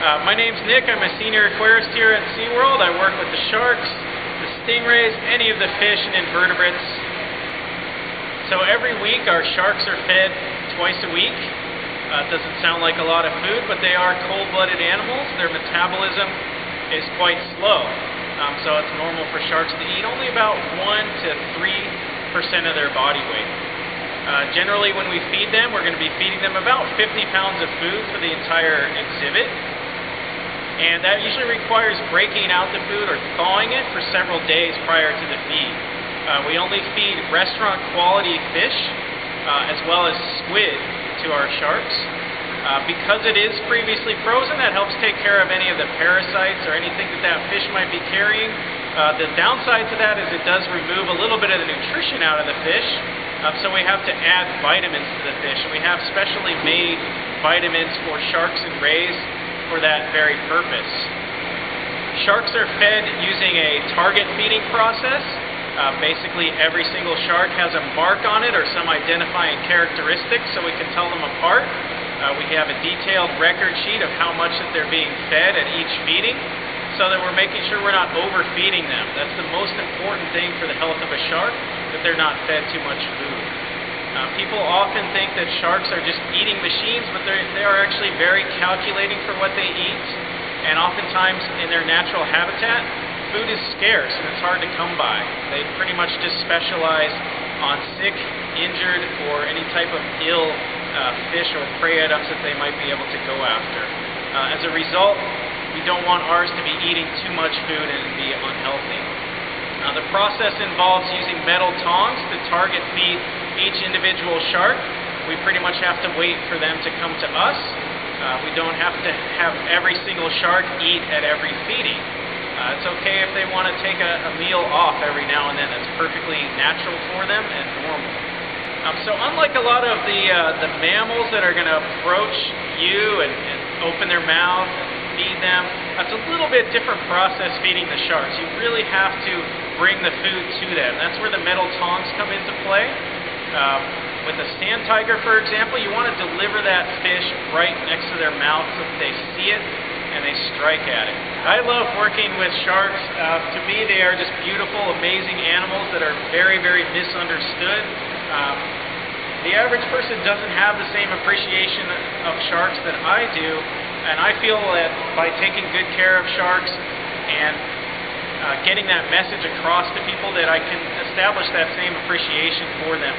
My name's Nick. I'm a senior aquarist here at SeaWorld. I work with the sharks, the stingrays, any of the fish and invertebrates. So every week our sharks are fed twice a week. It doesn't sound like a lot of food, but they are cold-blooded animals. Their metabolism is quite slow. So it's normal for sharks to eat only about 1 to 3% of their body weight. Generally when we feed them, we're going to be feeding them about 50 pounds of food for the entire exhibit. And that usually requires breaking out the food or thawing it for several days prior to the feed. We only feed restaurant quality fish as well as squid to our sharks. Because it is previously frozen, that helps take care of any of the parasites or anything that fish might be carrying. The downside to that is it does remove a little bit of the nutrition out of the fish, so we have to add vitamins to the fish. And we have specially made vitamins for sharks and rays for that very purpose. Sharks are fed using a target feeding process. Basically every single shark has a mark on it or some identifying characteristic so we can tell them apart. We have a detailed record sheet of how much that they're being fed at each feeding so that we're making sure we're not overfeeding them. That's the most important thing for the health of a shark, that they're not fed too much food. People often think that sharks are just eating machines, but they are actually very calculating for what they eat. And oftentimes in their natural habitat, food is scarce and it's hard to come by. They pretty much just specialize on sick, injured, or any type of ill fish or prey items that they might be able to go after. As a result, we don't want ours to be eating too much food and be unhealthy. The process involves using metal tongs to target feed each individual shark. We pretty much have to wait for them to come to us. We don't have to have every single shark eat at every feeding. It's okay if they want to take a meal off every now and then. That's perfectly natural for them and normal. So unlike a lot of the mammals that are going to approach you and open their mouth and feed them, it's a little bit different process feeding the sharks. You really have to bring the food to them. That's where the metal tongs come into play. With a sand tiger, for example, you want to deliver that fish right next to their mouth so that they see it and they strike at it. I love working with sharks. To me, they are just beautiful, amazing animals that are very, very misunderstood. The average person doesn't have the same appreciation of sharks that I do, and I feel that by taking good care of sharks and getting that message across to people, that I can establish that same appreciation for them.